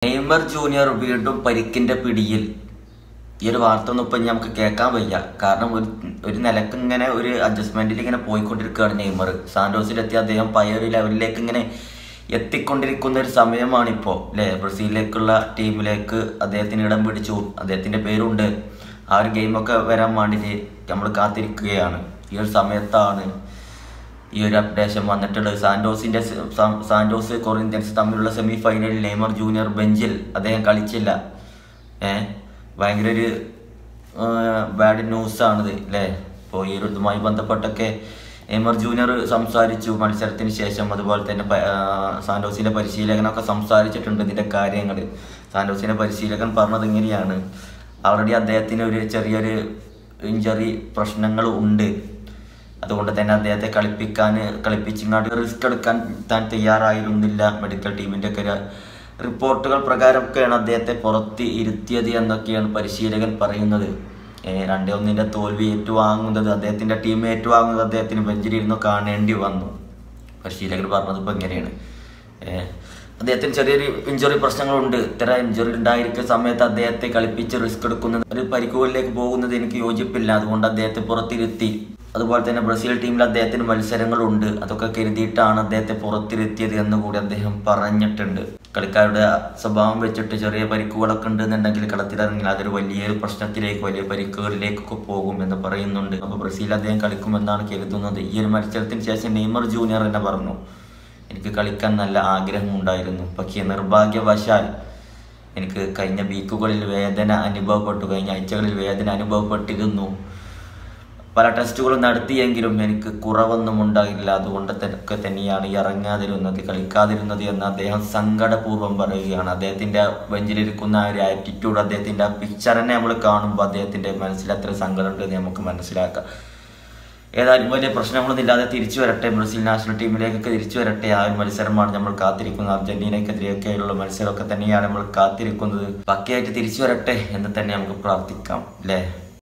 Neymar junior വീണ്ടും പരിക്കിന്റെ പിടിയിൽ. ഈ ഒരു വാർത്ത ഒന്നും ഇപ്പം നമുക്ക് കേൾക്കാൻ വയ്യ. കാരണം ഒരു നിലക്ക് ഇങ്ങനെ ഒരു അഡ്ജസ്റ്റ്മെന്റിൽ ഇങ്ങനെ പോയിക്കൊണ്ടിരിക്കുകയാണ് നെയ്മർ. സാന്റോസിലെത്തി അദ്ദേഹം പഴയ ഒരു ലെവലിലേക്ക് ഇങ്ങനെ എത്തിക്കൊണ്ടിരിക്കുന്ന ഒരു സമയമാണിപ്പോൾ അല്ലേ. ബ്രസീലിലേക്കുള്ള ടീമിലേക്ക് അദ്ദേഹത്തിന് ഇടം പിടിച്ചു, അദ്ദേഹത്തിന്റെ പേരുണ്ട്. ആ ഒരു ഗെയിമൊക്കെ വരാൻ വേണ്ടിയിട്ട് നമ്മൾ കാത്തിരിക്കുകയാണ്. ഈ ഒരു സമയത്താണ് ഈ ഒരു അപ്ഡേഷൻ വന്നിട്ടുള്ളത്. സാന്റോസ് കൊറിന്ത്യൻസ് തമ്മിലുള്ള സെമി ഫൈനലിൽ നെയ്മർ ജൂനിയർ ബെഞ്ചിൽ അദ്ദേഹം കളിച്ചില്ല. ഭയങ്കര ഒരു ബാഡ് ന്യൂസാണിത് അല്ലേ. ഇപ്പോൾ ഈ ഒരു ഇതുമായി ബന്ധപ്പെട്ടൊക്കെ നെയ്മർ ജൂനിയർ സംസാരിച്ചു മത്സരത്തിന് ശേഷം. അതുപോലെ തന്നെ സാന്റോസിൻ്റെ പരിശീലകനൊക്കെ സംസാരിച്ചിട്ടുണ്ട് ഇതിൻ്റെ കാര്യങ്ങൾ. സാന്റോസിൻ്റെ പരിശീലകൻ പറഞ്ഞത് ഇങ്ങനെയാണ്: ഓൾറെഡി അദ്ദേഹത്തിന് ഒരു ചെറിയൊരു ഇഞ്ചറി പ്രശ്നങ്ങൾ ഉണ്ട്. അതുകൊണ്ട് തന്നെ അദ്ദേഹത്തെ കളിപ്പിച്ചിങ്ങാട്ട് റിസ്ക് എടുക്കാൻ താൻ തയ്യാറായിരുന്നില്ല. മെഡിക്കൽ ടീമിൻ്റെ ഒക്കെ റിപ്പോർട്ടുകൾ പ്രകാരമൊക്കെയാണ് അദ്ദേഹത്തെ പുറത്ത് ഇരുത്തിയത് എന്നൊക്കെയാണ് പരിശീലകൻ പറയുന്നത്. 2-1 തോൽവി ഏറ്റുവാങ്ങുന്നത്, അദ്ദേഹത്തിൻ്റെ ടീം ഏറ്റുവാങ്ങുന്നത് അദ്ദേഹത്തിന് ബെഞ്ചിലിരുന്ന് കാണേണ്ടി വന്നു. പരിശീലകൻ പറഞ്ഞത് ഇപ്പോൾ ഇങ്ങനെയാണ്. അദ്ദേഹത്തിന് ചെറിയൊരു ഇഞ്ചുറി പ്രശ്നങ്ങളുണ്ട്. ഇത്തരം ഇഞ്ചുറി ഉണ്ടായിരിക്കുന്ന സമയത്ത് അദ്ദേഹത്തെ കളിപ്പിച്ച് റിസ്ക് എടുക്കുന്നത്, ഒരു പരിക്കുകളിലേക്ക് പോകുന്നത് എനിക്ക് യോജിപ്പില്ല. അതുകൊണ്ട് അദ്ദേഹത്തെ പുറത്തിരുത്തി. അതുപോലെ തന്നെ ബ്രസീൽ ടീമിൽ അദ്ദേഹത്തിന് മത്സരങ്ങളുണ്ട്. അതൊക്കെ കരുതിയിട്ടാണ് അദ്ദേഹത്തെ പുറത്തിരുത്തിയത് എന്ന് കൂടി അദ്ദേഹം പറഞ്ഞിട്ടുണ്ട്. കളിക്കാരുടെ സ്വഭാവം വെച്ചിട്ട് ചെറിയ പരിക്കുകളൊക്കെ ഉണ്ടെന്നുണ്ടെങ്കിൽ കളത്തിലിറങ്ങിയാൽ അതൊരു വലിയൊരു പ്രശ്നത്തിലേക്ക്, വലിയ പരിക്കുകളിലേക്കൊക്കെ പോകും എന്ന് പറയുന്നുണ്ട്. അപ്പോൾ ബ്രസീൽ അദ്ദേഹം കളിക്കുമെന്നാണ് കരുതുന്നത്. ഈ ഒരു മത്സരത്തിന് ശേഷം നെയ്മർ ജൂനിയർ തന്നെ പറഞ്ഞു, എനിക്ക് കളിക്കാൻ നല്ല ആഗ്രഹമുണ്ടായിരുന്നു, പക്ഷേ നിർഭാഗ്യവശാൽ എനിക്ക് കഴിഞ്ഞ വീക്കുകളിൽ വേദന അനുഭവപ്പെട്ടു, കഴിഞ്ഞ ആഴ്ചകളിൽ വേദന അനുഭവപ്പെട്ടിരുന്നു. പല ടെസ്റ്റുകളും നടത്തിയെങ്കിലും എനിക്ക് കുറവൊന്നും ഉണ്ടായില്ല. അതുകൊണ്ട് തന്നെയാണ് ഇറങ്ങാതിരുന്നത്, കളിക്കാതിരുന്നത് എന്ന് അദ്ദേഹം സങ്കടപൂർവ്വം പറയുകയാണ്. അദ്ദേഹത്തിൻ്റെ ബെഞ്ചിലിരിക്കുന്ന ഒരു ആറ്റിറ്റ്യൂഡ്, അദ്ദേഹത്തിൻ്റെ ആ പിക്ചറിനെ നമ്മൾ കാണുമ്പോൾ അദ്ദേഹത്തിൻ്റെ മനസ്സിൽ അത്ര സങ്കടമുണ്ട് എന്ന് നമുക്ക് മനസ്സിലാക്കാം. ഏതായാലും വലിയ പ്രശ്നങ്ങളൊന്നും ഇല്ലാതെ തിരിച്ചു വരട്ടെ, ബ്രസീൽ നാഷണൽ ടീമിലേക്കൊക്കെ തിരിച്ചു വരട്ടെ. ആ ഒരു മത്സരമാണ് നമ്മൾ കാത്തിരിക്കുന്നത്. അർജന്റീനയ്ക്കെതിരെയൊക്കെയുള്ള മത്സരമൊക്കെ തന്നെയാണ് നമ്മൾ കാത്തിരിക്കുന്നത്. പക്കയായിട്ട് തിരിച്ചു വരട്ടെ എന്ന് തന്നെ നമുക്ക് പ്രാർത്ഥിക്കാം അല്ലേ.